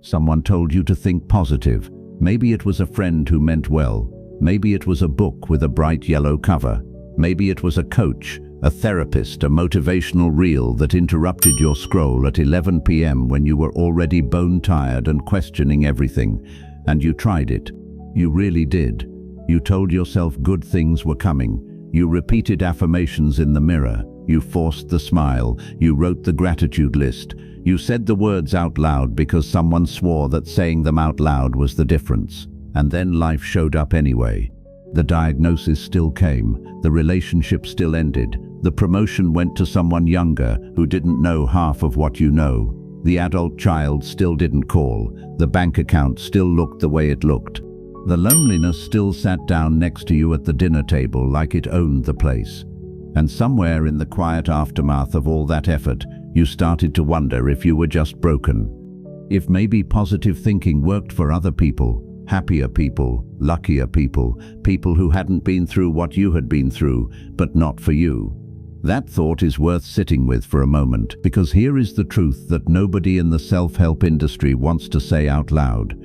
Someone told you to think positive. Maybe it was a friend who meant well. Maybe it was a book with a bright yellow cover. Maybe it was a coach, a therapist, a motivational reel that interrupted your scroll at 11 p.m. when you were already bone-tired and questioning everything. And you tried it. You really did. You told yourself good things were coming. You repeated affirmations in the mirror. You forced the smile. You wrote the gratitude list. You said the words out loud because someone swore that saying them out loud was the difference. And then life showed up anyway. The diagnosis still came. The relationship still ended. The promotion went to someone younger who didn't know half of what you know. The adult child still didn't call. The bank account still looked the way it looked. The loneliness still sat down next to you at the dinner table like it owned the place. And somewhere in the quiet aftermath of all that effort, you started to wonder if you were just broken. If maybe positive thinking worked for other people, happier people, luckier people, people who hadn't been through what you had been through, but not for you. That thought is worth sitting with for a moment, because here is the truth that nobody in the self-help industry wants to say out loud.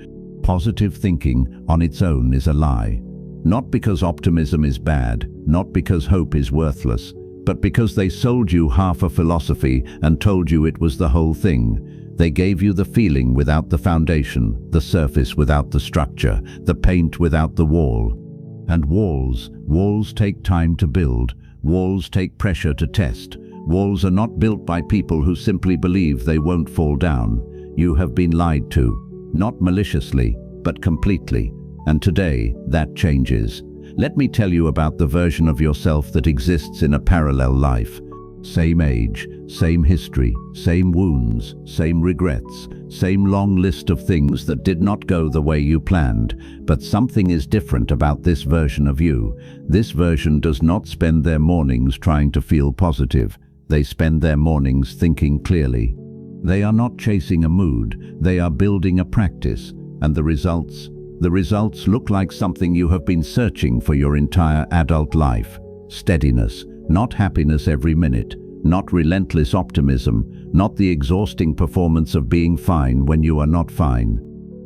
Positive thinking on its own is a lie. Not because optimism is bad, not because hope is worthless, but because they sold you half a philosophy and told you it was the whole thing. They gave you the feeling without the foundation, the surface without the structure, the paint without the wall. And walls take time to build. Walls take pressure to test. Walls are not built by people who simply believe they won't fall down. You have been lied to. Not maliciously, but completely. And today, that changes. Let me tell you about the version of yourself that exists in a parallel life. Same age, same history, same wounds, same regrets, same long list of things that did not go the way you planned. But something is different about this version of you. This version does not spend their mornings trying to feel positive. They spend their mornings thinking clearly. They are not chasing a mood, they are building a practice. And the results look like something you have been searching for your entire adult life. Steadiness, not happiness every minute, not relentless optimism, not the exhausting performance of being fine when you are not fine.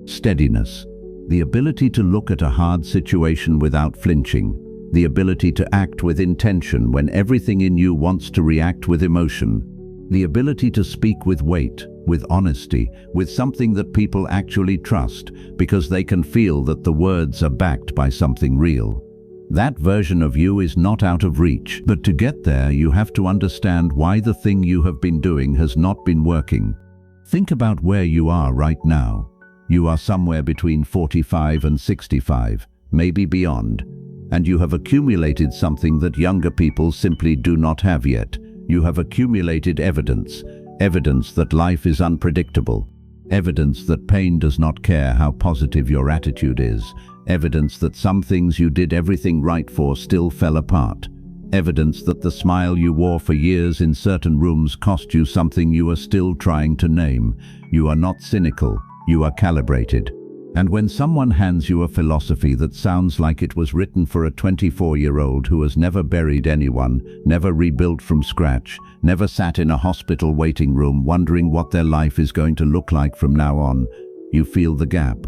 Steadiness, the ability to look at a hard situation without flinching, the ability to act with intention when everything in you wants to react with emotion, the ability to speak with weight, with honesty, with something that people actually trust because they can feel that the words are backed by something real. That version of you is not out of reach, but to get there you have to understand why the thing you have been doing has not been working. Think about where you are right now. You are somewhere between 45 and 65, maybe beyond, and you have accumulated something that younger people simply do not have yet. You have accumulated evidence that life is unpredictable, evidence that pain does not care how positive your attitude is, evidence that some things you did everything right for still fell apart, evidence that the smile you wore for years in certain rooms cost you something you are still trying to name. You are not cynical, you are calibrated. And when someone hands you a philosophy that sounds like it was written for a 24-year-old who has never buried anyone, never rebuilt from scratch, never sat in a hospital waiting room wondering what their life is going to look like from now on, you feel the gap.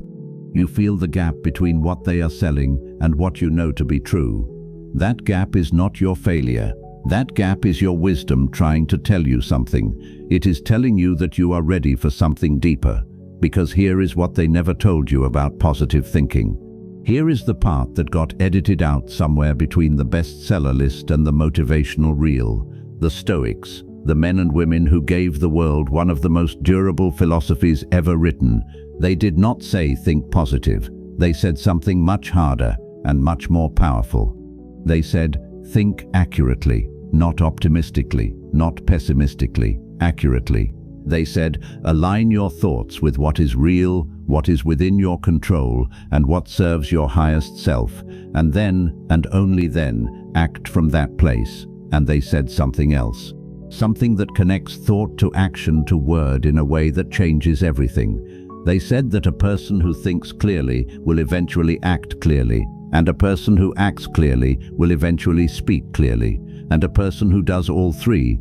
You feel the gap between what they are selling and what you know to be true. That gap is not your failure. That gap is your wisdom trying to tell you something. It is telling you that you are ready for something deeper. Because here is what they never told you about positive thinking. Here is the part that got edited out somewhere between the bestseller list and the motivational reel. The Stoics, the men and women who gave the world one of the most durable philosophies ever written. They did not say think positive. They said something much harder and much more powerful. They said think accurately, not optimistically, not pessimistically, accurately. They said, align your thoughts with what is real, what is within your control, and what serves your highest self, and then, and only then, act from that place. And they said something else. Something that connects thought to action to word in a way that changes everything. They said that a person who thinks clearly will eventually act clearly, and a person who acts clearly will eventually speak clearly, and a person who does all three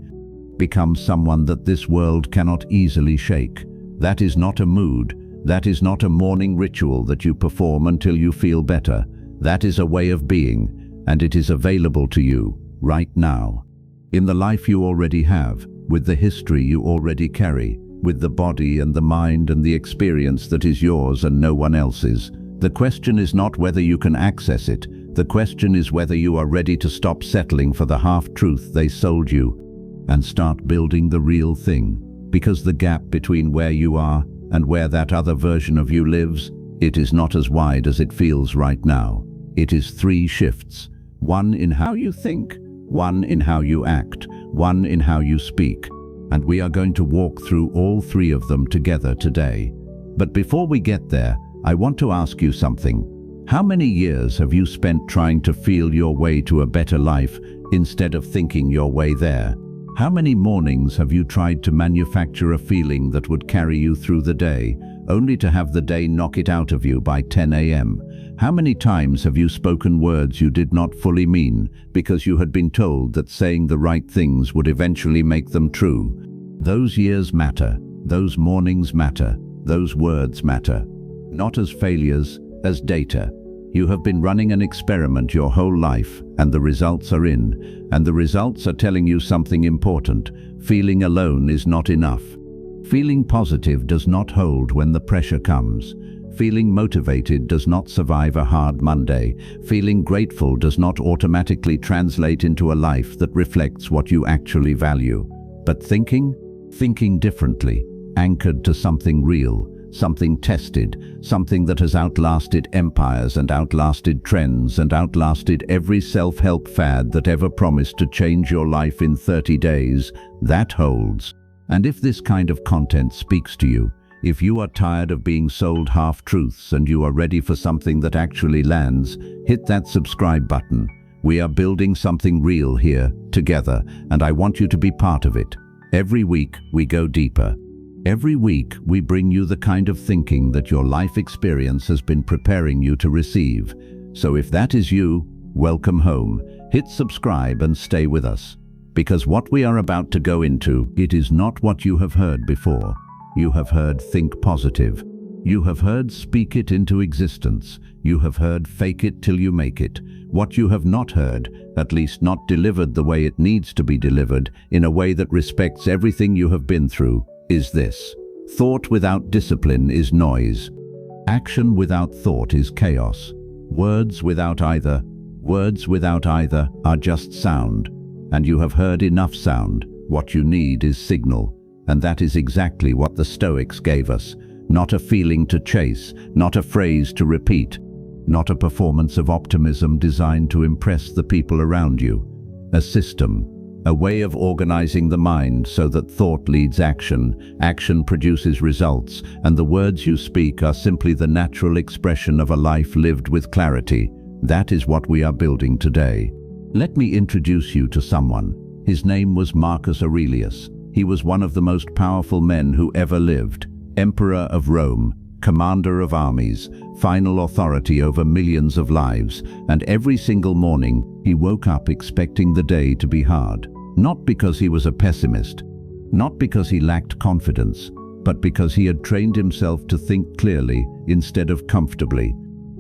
becomes someone that this world cannot easily shake. That is not a mood, That is not a morning ritual that you perform until you feel better. That is a way of being, and it is available to you right now. In the life you already have, with the history you already carry, with the body and the mind and the experience that is yours and no one else's. The question is not whether you can access it. The question is whether you are ready to stop settling for the half-truth they sold you and start building the real thing. Because the gap between where you are and where that other version of you lives, it is not as wide as it feels right now. It is 3 shifts. 1 in how you think, 1 in how you act, 1 in how you speak. And we are going to walk through all 3 of them together today. But before we get there, I want to ask you something. How many years have you spent trying to feel your way to a better life instead of thinking your way there? How many mornings have you tried to manufacture a feeling that would carry you through the day, only to have the day knock it out of you by 10 a.m.? How many times have you spoken words you did not fully mean because you had been told that saying the right things would eventually make them true? Those years matter, those mornings matter, those words matter. Not as failures, as data. You have been running an experiment your whole life, and the results are in, and the results are telling you something important. Feeling alone is not enough. Feeling positive does not hold when the pressure comes. Feeling motivated does not survive a hard Monday. Feeling grateful does not automatically translate into a life that reflects what you actually value. But thinking differently, anchored to something real, something tested, something that has outlasted empires and outlasted trends and outlasted every self-help fad that ever promised to change your life in 30 days, that holds. And if this kind of content speaks to you, if you are tired of being sold half-truths and you are ready for something that actually lands, hit that subscribe button. We are building something real here, together, and I want you to be part of it. Every week, we go deeper. Every week, we bring you the kind of thinking that your life experience has been preparing you to receive. So if that is you, welcome home. Hit subscribe and stay with us. Because what we are about to go into, it is not what you have heard before. You have heard think positive. You have heard speak it into existence. You have heard fake it till you make it. What you have not heard, at least not delivered the way it needs to be delivered, in a way that respects everything you have been through, is this. Thought without discipline is noise. Action without thought is chaos. Words without either are just sound. And you have heard enough sound. What you need is signal. And that is exactly what the Stoics gave us. Not a feeling to chase, not a phrase to repeat, not a performance of optimism designed to impress the people around you. A system. A way of organizing the mind so that thought leads action, action produces results, and the words you speak are simply the natural expression of a life lived with clarity. That is what we are building today. Let me introduce you to someone. His name was Marcus Aurelius. He was one of the most powerful men who ever lived. Emperor of Rome, commander of armies, final authority over millions of lives, and every single morning he woke up expecting the day to be hard. Not because he was a pessimist, not because he lacked confidence, but because he had trained himself to think clearly instead of comfortably.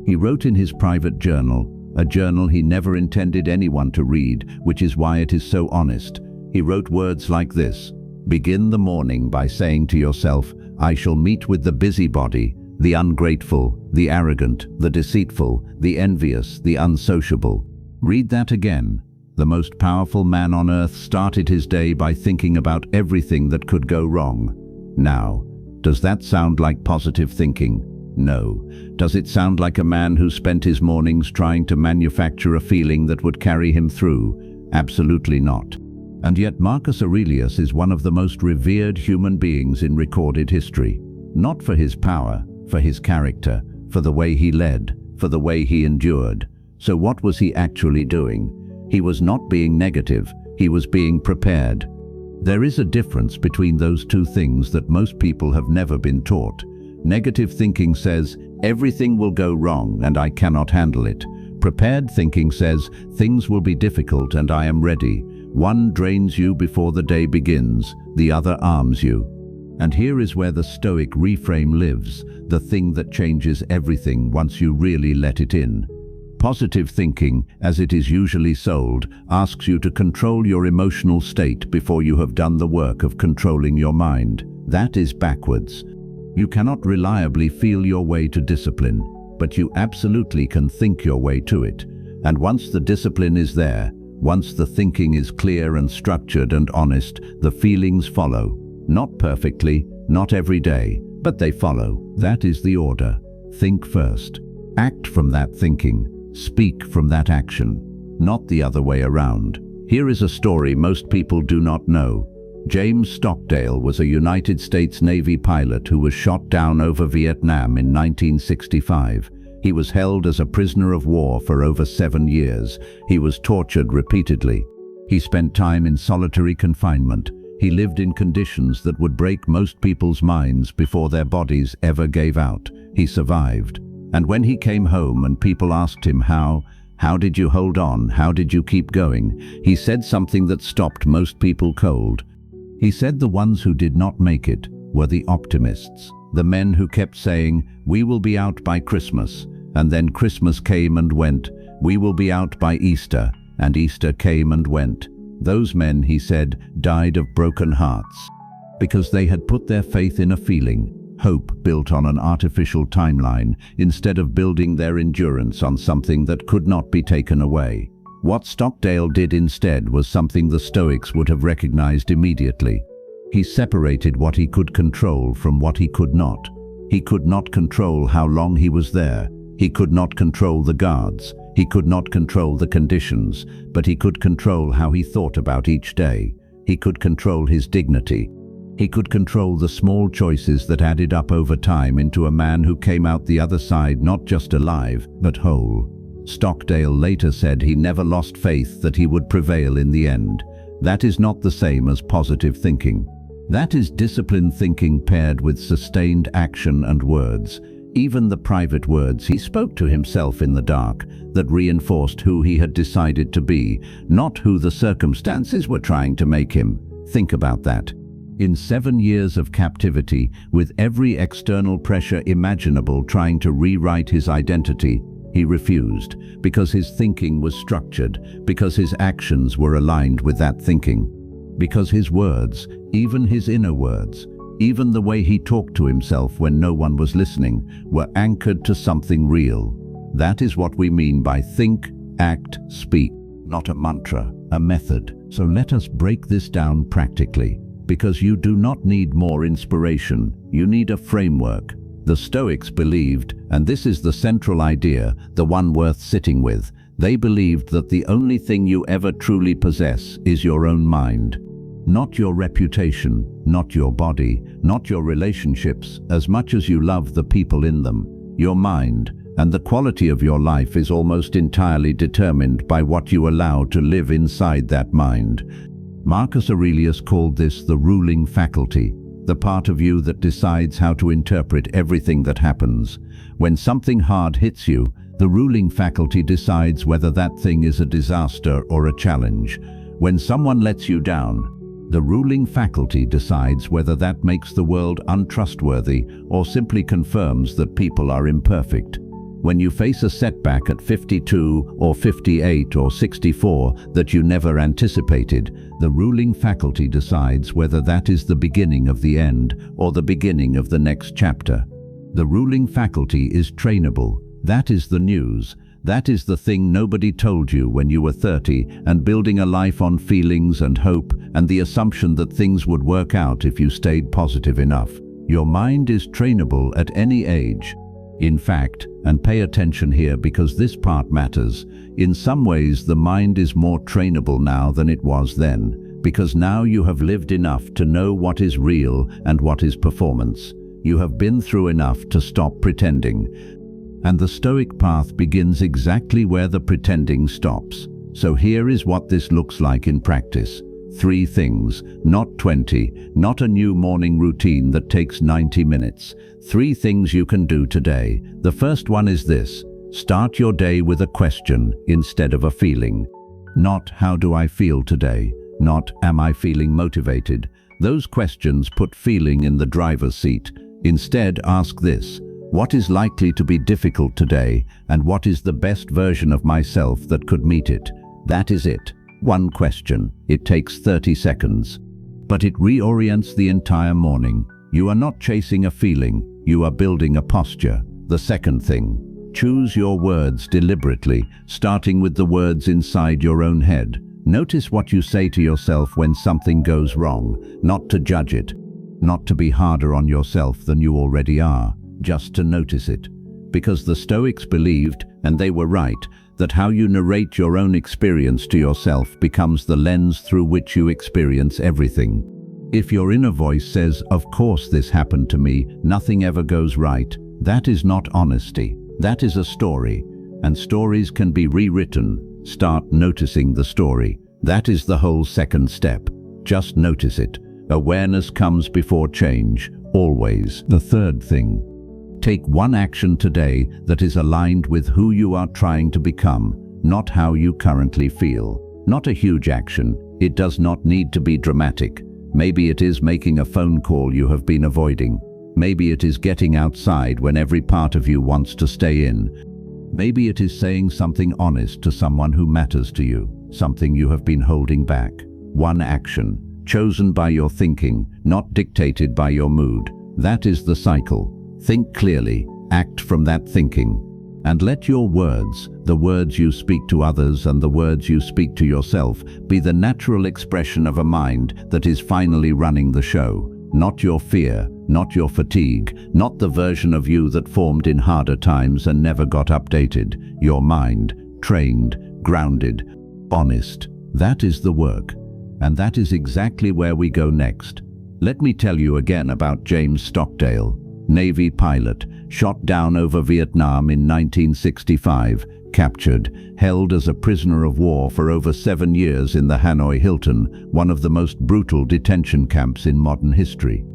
He wrote in his private journal, a journal he never intended anyone to read, which is why it is so honest. He wrote words like this: begin the morning by saying to yourself, I shall meet with the busybody, the ungrateful, the arrogant, the deceitful, the envious, the unsociable. Read that again. The most powerful man on earth started his day by thinking about everything that could go wrong. Now, does that sound like positive thinking? No. Does it sound like a man who spent his mornings trying to manufacture a feeling that would carry him through? Absolutely not. And yet Marcus Aurelius is one of the most revered human beings in recorded history. Not for his power, for his character, for the way he led, for the way he endured. So what was he actually doing? He was not being negative, he was being prepared. There is a difference between those two things that most people have never been taught. Negative thinking says, everything will go wrong and I cannot handle it. Prepared thinking says, things will be difficult and I am ready. One drains you before the day begins, the other arms you. And here is where the Stoic reframe lives, the thing that changes everything once you really let it in. Positive thinking, as it is usually sold, asks you to control your emotional state before you have done the work of controlling your mind. That is backwards. You cannot reliably feel your way to discipline, but you absolutely can think your way to it. And once the discipline is there, once the thinking is clear and structured and honest, the feelings follow. Not perfectly, not every day, but they follow. That is the order. Think first. Act from that thinking. Speak from that action. Not the other way around. Here is a story most people do not know. James Stockdale was a United States Navy pilot who was shot down over Vietnam in 1965. He was held as a prisoner of war for over 7 years. He was tortured repeatedly. He spent time in solitary confinement. He lived in conditions that would break most people's minds before their bodies ever gave out. He survived. And when he came home and people asked him how did you hold on? How did you keep going? He said something that stopped most people cold. He said the ones who did not make it were the optimists, the men who kept saying, "We will be out by Christmas." And then Christmas came and went. "We will be out by Easter." And Easter came and went. Those men, he said, died of broken hearts because they had put their faith in a feeling, hope built on an artificial timeline, instead of building their endurance on something that could not be taken away. What Stockdale did instead was something the Stoics would have recognized immediately. He separated what he could control from what he could not. He could not control how long he was there. He could not control the guards. He could not control the conditions, but he could control how he thought about each day. He could control his dignity. He could control the small choices that added up over time into a man who came out the other side not just alive, but whole. Stockdale later said he never lost faith that he would prevail in the end. That is not the same as positive thinking. That is disciplined thinking paired with sustained action and words. Even the private words he spoke to himself in the dark, that reinforced who he had decided to be, not who the circumstances were trying to make him. Think about that. In 7 years of captivity, with every external pressure imaginable trying to rewrite his identity, he refused, because his thinking was structured, because his actions were aligned with that thinking, because his words, even his inner words, even the way he talked to himself when no one was listening, were anchored to something real. That is what we mean by think, act, speak, not a mantra, a method. So let us break this down practically, because you do not need more inspiration, you need a framework. The Stoics believed, and this is the central idea, the one worth sitting with, they believed that the only thing you ever truly possess is your own mind. Not your reputation, not your body, not your relationships, as much as you love the people in them. Your mind, and the quality of your life is almost entirely determined by what you allow to live inside that mind. Marcus Aurelius called this the ruling faculty, the part of you that decides how to interpret everything that happens. When something hard hits you, the ruling faculty decides whether that thing is a disaster or a challenge. When someone lets you down, the ruling faculty decides whether that makes the world untrustworthy or simply confirms that people are imperfect. When you face a setback at 52 or 58 or 64 that you never anticipated, the ruling faculty decides whether that is the beginning of the end or the beginning of the next chapter. The ruling faculty is trainable. That is the news. That is the thing nobody told you when you were 30 and building a life on feelings and hope and the assumption that things would work out if you stayed positive enough. Your mind is trainable at any age. In fact, and pay attention here because this part matters, in some ways the mind is more trainable now than it was then, because now you have lived enough to know what is real and what is performance. You have been through enough to stop pretending. And the Stoic path begins exactly where the pretending stops. So here is what this looks like in practice. 3 things, not 20, not a new morning routine that takes 90 minutes. 3 things you can do today. The first one is this: start your day with a question instead of a feeling. Not how do I feel today, not am I feeling motivated, Those questions put feeling in the driver's seat. Instead, ask this: what is likely to be difficult today, and what is the best version of myself that could meet it? That is it. One question. It takes 30 seconds. But it reorients the entire morning. You are not chasing a feeling, you are building a posture. The second thing. Choose your words deliberately, starting with the words inside your own head. Notice what you say to yourself when something goes wrong, not to judge it, not to be harder on yourself than you already are, just to notice it. Because the Stoics believed, and they were right, that how you narrate your own experience to yourself becomes the lens through which you experience everything. If your inner voice says, "Of course this happened to me, nothing ever goes right," that is not honesty. That is a story, and stories can be rewritten. Start noticing the story. That is the whole second step. Just notice it. Awareness comes before change, always. The third thing. Take one action today that is aligned with who you are trying to become, not how you currently feel. Not a huge action. It does not need to be dramatic. Maybe it is making a phone call you have been avoiding. Maybe it is getting outside when every part of you wants to stay in. Maybe it is saying something honest to someone who matters to you, something you have been holding back. One action, chosen by your thinking, not dictated by your mood. That is the cycle. Think clearly, act from that thinking. And let your words, the words you speak to others and the words you speak to yourself, be the natural expression of a mind that is finally running the show. Not your fear, not your fatigue, not the version of you that formed in harder times and never got updated. Your mind, trained, grounded, honest. That is the work. And that is exactly where we go next. Let me tell you again about James Stockdale, Navy pilot, shot down over Vietnam in 1965, captured, held as a prisoner of war for over 7 years in the Hanoi Hilton, one of the most brutal detention camps in modern history.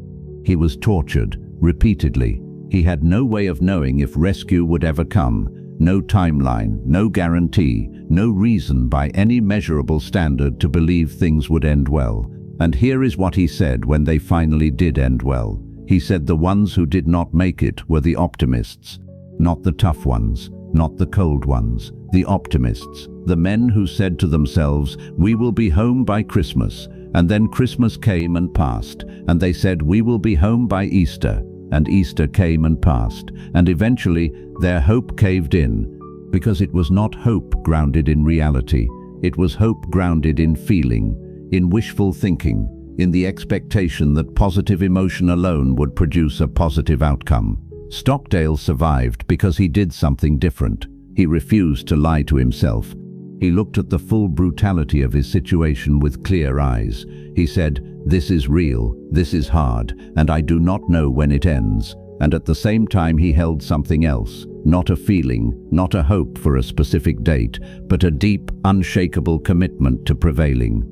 He was tortured, repeatedly. He had no way of knowing if rescue would ever come. No timeline, no guarantee, no reason by any measurable standard to believe things would end well. And here is what he said when they finally did end well. He said the ones who did not make it were the optimists, not the tough ones, not the cold ones, the optimists, the men who said to themselves, "We will be home by Christmas," and then Christmas came and passed, and they said, "We will be home by Easter," and Easter came and passed, and eventually their hope caved in, because it was not hope grounded in reality, it was hope grounded in feeling, in wishful thinking, in the expectation that positive emotion alone would produce a positive outcome. Stockdale survived because he did something different. He refused to lie to himself. He looked at the full brutality of his situation with clear eyes. He said, "This is real, this is hard, and I do not know when it ends." And at the same time he held something else, not a feeling, not a hope for a specific date, but a deep, unshakable commitment to prevailing.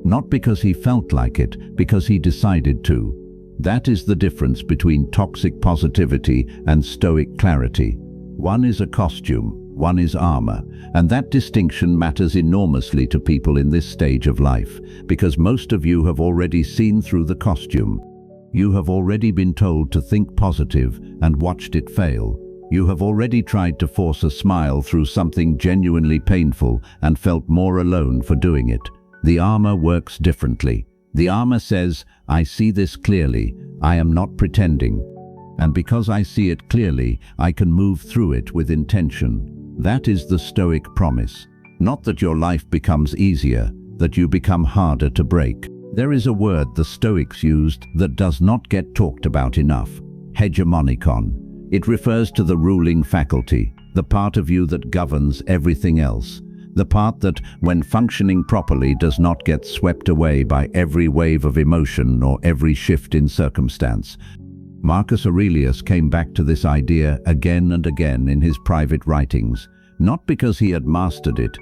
Not because he felt like it, because he decided to. That is the difference between toxic positivity and stoic clarity. One is a costume, one is armor, and that distinction matters enormously to people in this stage of life, because most of you have already seen through the costume. You have already been told to think positive and watched it fail. You have already tried to force a smile through something genuinely painful and felt more alone for doing it. The armor works differently. The armor says, "I see this clearly, I am not pretending. And because I see it clearly, I can move through it with intention." That is the Stoic promise. Not that your life becomes easier, that you become harder to break. There is a word the Stoics used that does not get talked about enough: hegemonikon. It refers to the ruling faculty, the part of you that governs everything else. The part that, when functioning properly, does not get swept away by every wave of emotion or every shift in circumstance. Marcus Aurelius came back to this idea again and again in his private writings, not because he had mastered it,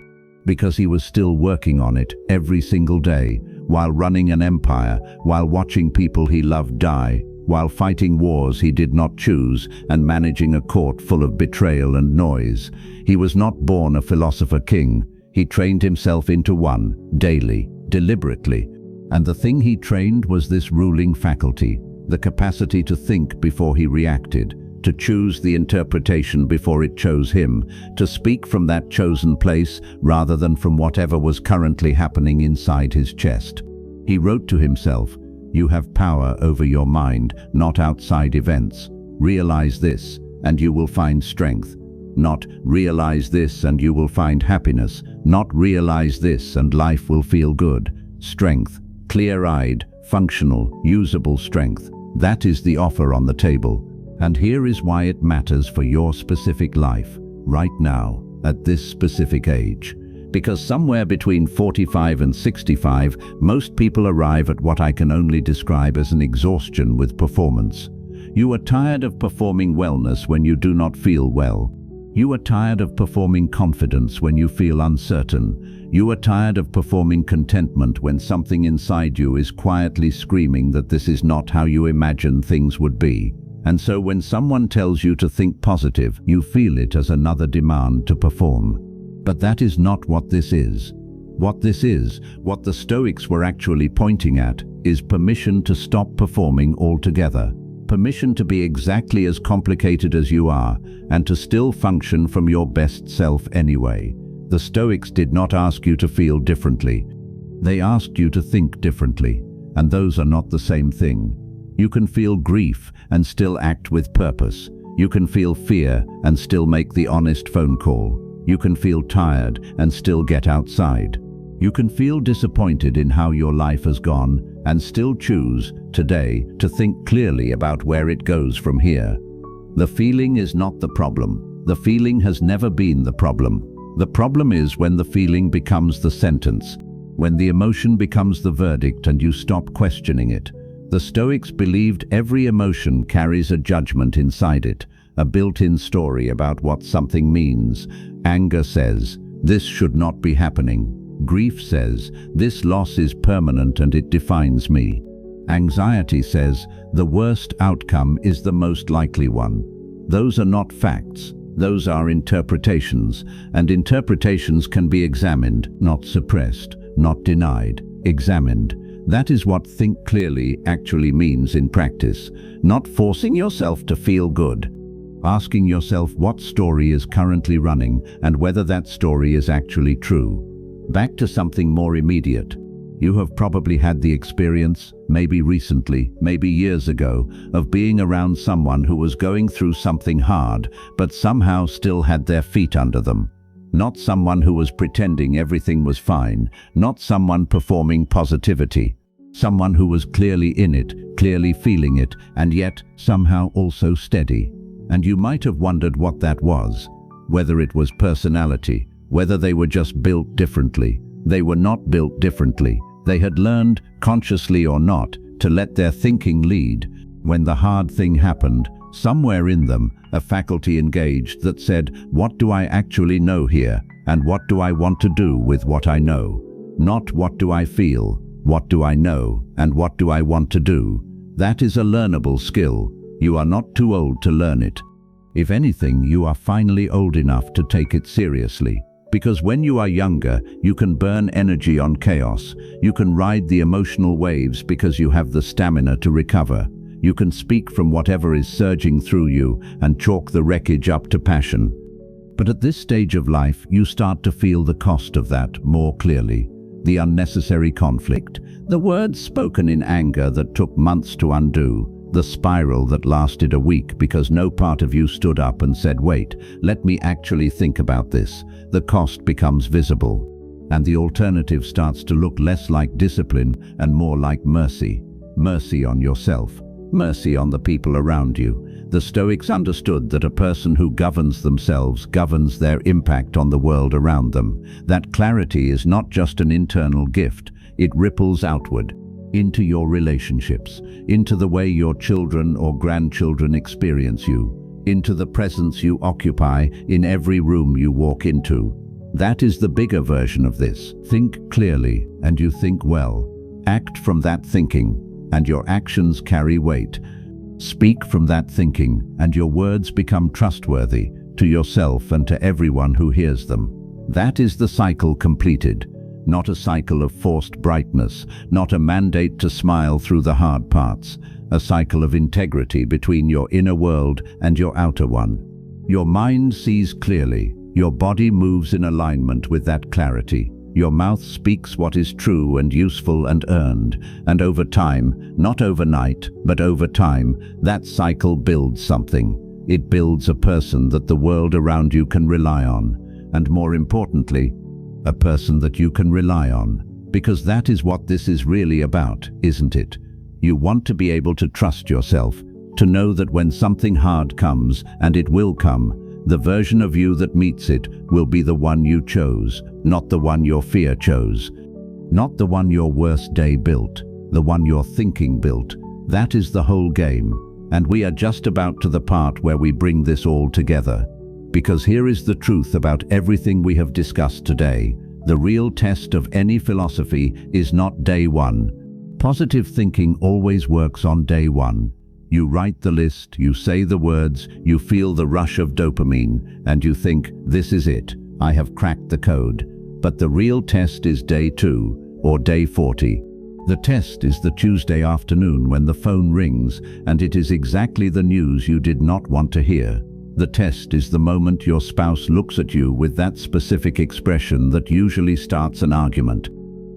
because he was still working on it every single day, while running an empire, while watching people he loved die, while fighting wars he did not choose and managing a court full of betrayal and noise. He was not born a philosopher king. He trained himself into one, daily, deliberately. And the thing he trained was this ruling faculty, the capacity to think before he reacted, to choose the interpretation before it chose him, to speak from that chosen place rather than from whatever was currently happening inside his chest. He wrote to himself, "You have power over your mind, not outside events. Realize this, and you will find strength. Not realize this and you will find happiness. Not realize this and life will feel good. Strength, clear-eyed, functional, usable strength. That is the offer on the table. And here is why it matters for your specific life, right now, at this specific age. Because somewhere between 45 and 65, most people arrive at what I can only describe as an exhaustion with performance. You are tired of performing wellness when you do not feel well. You are tired of performing confidence when you feel uncertain. You are tired of performing contentment when something inside you is quietly screaming that this is not how you imagine things would be. And so when someone tells you to think positive, you feel it as another demand to perform. But that is not what this is. What this is, what the Stoics were actually pointing at, is permission to stop performing altogether. Permission to be exactly as complicated as you are, and to still function from your best self anyway. The Stoics did not ask you to feel differently. They asked you to think differently, and those are not the same thing. You can feel grief and still act with purpose. You can feel fear and still make the honest phone call. You can feel tired and still get outside. You can feel disappointed in how your life has gone and still choose, today, to think clearly about where it goes from here. The feeling is not the problem. The feeling has never been the problem. The problem is when the feeling becomes the sentence, when the emotion becomes the verdict and you stop questioning it. The Stoics believed every emotion carries a judgment inside it, a built-in story about what something means. Anger says, "This should not be happening." Grief says, "This loss is permanent and it defines me." Anxiety says, "The worst outcome is the most likely one." Those are not facts. Those are interpretations, and interpretations can be examined, not suppressed, not denied, examined. That is what think clearly actually means in practice. Not forcing yourself to feel good. Asking yourself what story is currently running and whether that story is actually true. Back to something more immediate. You have probably had the experience, maybe recently, maybe years ago, of being around someone who was going through something hard, but somehow still had their feet under them. Not someone who was pretending everything was fine, not someone performing positivity. Someone who was clearly in it, clearly feeling it, and yet somehow also steady. And you might have wondered what that was. Whether it was personality, whether they were just built differently. They were not built differently. They had learned, consciously or not, to let their thinking lead. When the hard thing happened, somewhere in them, a faculty engaged that said, "What do I actually know here? And what do I want to do with what I know? Not what do I feel? What do I know? And what do I want to do?" That is a learnable skill. You are not too old to learn it. If anything, you are finally old enough to take it seriously. Because when you are younger, you can burn energy on chaos. You can ride the emotional waves because you have the stamina to recover. You can speak from whatever is surging through you and chalk the wreckage up to passion. But at this stage of life, you start to feel the cost of that more clearly. The unnecessary conflict, the words spoken in anger that took months to undo, the spiral that lasted a week because no part of you stood up and said, "Wait, let me actually think about this." The cost becomes visible, and the alternative starts to look less like discipline and more like mercy. Mercy on yourself, mercy on the people around you. The Stoics understood that a person who governs themselves governs their impact on the world around them. That clarity is not just an internal gift, it ripples outward. Into your relationships, into the way your children or grandchildren experience you, into the presence you occupy in every room you walk into. That is the bigger version of this. Think clearly and you think well. Act from that thinking and your actions carry weight. Speak from that thinking and your words become trustworthy to yourself and to everyone who hears them. That is the cycle completed. not a cycle of forced brightness, not a mandate to smile through the hard parts, a cycle of integrity between your inner world and your outer one. Your mind sees clearly, your body moves in alignment with that clarity. Your mouth speaks what is true and useful and earned, and over time, not overnight, but over time, that cycle builds something. It builds a person that the world around you can rely on, and more importantly, a person that you can rely on, because that is what this is really about, isn't it? You want to be able to trust yourself, to know that when something hard comes, and it will come, the version of you that meets it will be the one you chose, not the one your fear chose, not the one your worst day built, the one your thinking built. That is the whole game, and we are just about to the part where we bring this all together. Because here is the truth about everything we have discussed today. The real test of any philosophy is not day one. Positive thinking always works on day one. You write the list, you say the words, you feel the rush of dopamine, and you think, this is it, I have cracked the code. But the real test is day 2, or day 40. The test is the Tuesday afternoon when the phone rings, and it is exactly the news you did not want to hear. The test is the moment your spouse looks at you with that specific expression that usually starts an argument.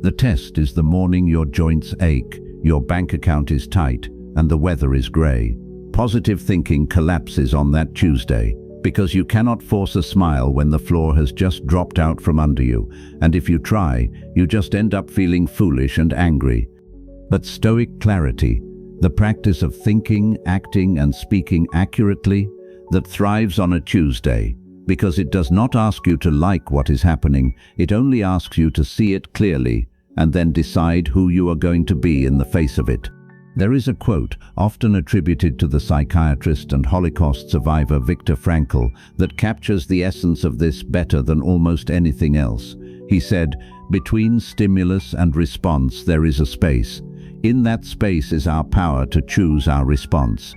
The test is the morning your joints ache, your bank account is tight, and the weather is grey. Positive thinking collapses on that Tuesday, because you cannot force a smile when the floor has just dropped out from under you, and if you try, you just end up feeling foolish and angry. But Stoic clarity, the practice of thinking, acting, and speaking accurately, that thrives on a Tuesday, because it does not ask you to like what is happening, it only asks you to see it clearly, and then decide who you are going to be in the face of it. There is a quote, often attributed to the psychiatrist and Holocaust survivor Viktor Frankl, that captures the essence of this better than almost anything else. He said, "Between stimulus and response there is a space. In that space is our power to choose our response.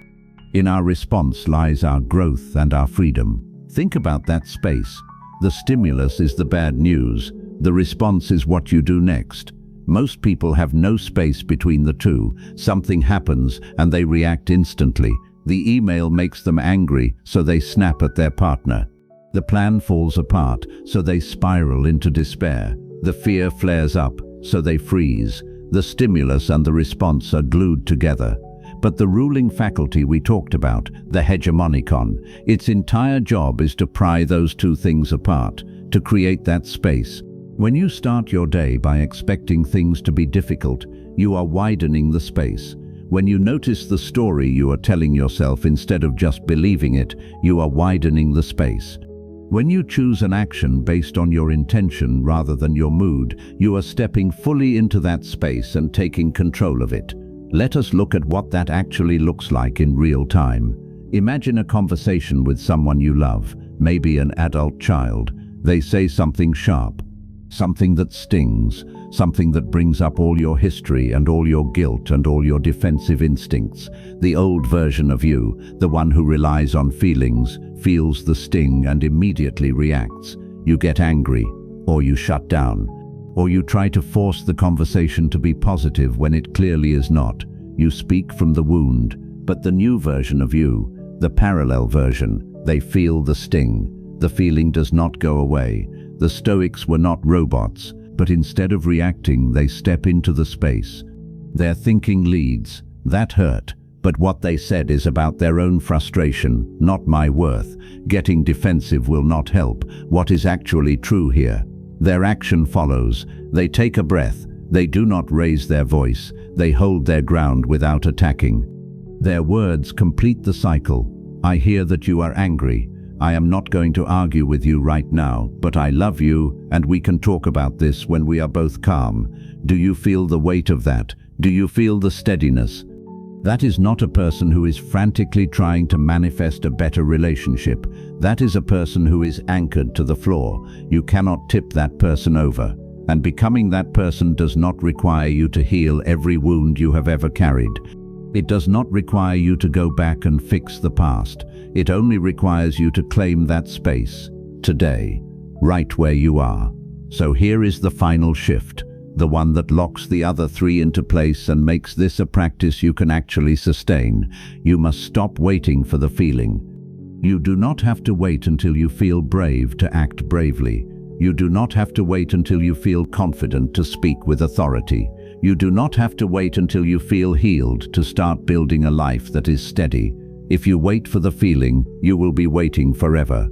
In our response lies our growth and our freedom." Think about that space. The stimulus is the bad news. The response is what you do next. Most people have no space between the two. Something happens and they react instantly. The email makes them angry, so they snap at their partner. The plan falls apart, so they spiral into despair. The fear flares up, so they freeze. The stimulus and the response are glued together. But the ruling faculty we talked about, the hegemonicon, its entire job is to pry those two things apart, to create that space. When you start your day by expecting things to be difficult, you are widening the space. When you notice the story you are telling yourself instead of just believing it, you are widening the space. When you choose an action based on your intention rather than your mood, you are stepping fully into that space and taking control of it. Let us look at what that actually looks like in real time. Imagine a conversation with someone you love, maybe an adult child. They say something sharp, something that stings, something that brings up all your history and all your guilt and all your defensive instincts. The old version of you, the one who relies on feelings, feels the sting and immediately reacts. You get angry, or you shut down, or you try to force the conversation to be positive when it clearly is not. You speak from the wound, but the new version of you, the parallel version, they feel the sting. The feeling does not go away. The Stoics were not robots, but instead of reacting, they step into the space. Their thinking leads, that hurt, but what they said is about their own frustration, not my worth. Getting defensive will not help. What is actually true here? Their action follows. They take a breath. They do not raise their voice. They hold their ground without attacking. Their words complete the cycle. I hear that you are angry. I am not going to argue with you right now, but I love you, and we can talk about this when we are both calm. Do you feel the weight of that? Do you feel the steadiness? That is not a person who is frantically trying to manifest a better relationship. That is a person who is anchored to the floor. You cannot tip that person over. And becoming that person does not require you to heal every wound you have ever carried. It does not require you to go back and fix the past. It only requires you to claim that space, today, right where you are. So here is the final shift, the one that locks the other three into place and makes this a practice you can actually sustain. You must stop waiting for the feeling. You do not have to wait until you feel brave to act bravely. You do not have to wait until you feel confident to speak with authority. You do not have to wait until you feel healed to start building a life that is steady. If you wait for the feeling, you will be waiting forever.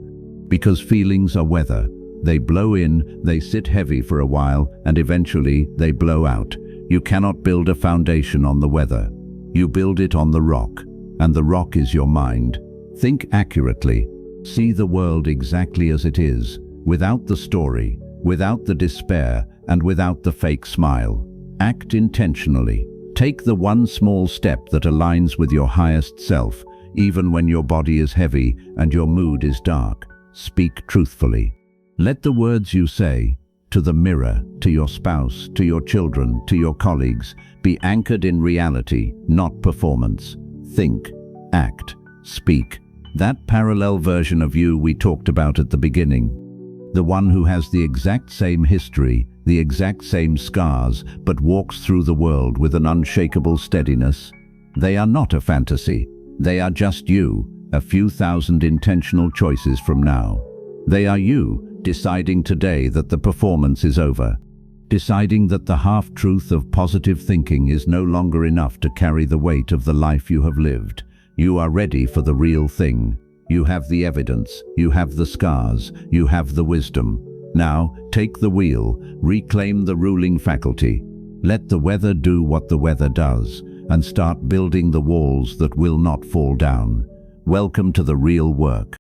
Because feelings are weather. They blow in, they sit heavy for a while, and eventually they blow out. You cannot build a foundation on the weather. You build it on the rock, and the rock is your mind. Think accurately. See the world exactly as it is, without the story, without the despair, and without the fake smile. Act intentionally. Take the one small step that aligns with your highest self, even when your body is heavy and your mood is dark. Speak truthfully. Let the words you say, to the mirror, to your spouse, to your children, to your colleagues, be anchored in reality, not performance. Think, act, speak. That parallel version of you we talked about at the beginning. The one who has the exact same history, the exact same scars, but walks through the world with an unshakable steadiness. They are not a fantasy. They are just you, a few thousand intentional choices from now. They are you, deciding today that the performance is over. Deciding that the half-truth of positive thinking is no longer enough to carry the weight of the life you have lived. You are ready for the real thing. You have the evidence, you have the scars, you have the wisdom. Now, take the wheel, reclaim the ruling faculty. Let the weather do what the weather does, and start building the walls that will not fall down. Welcome to the real work.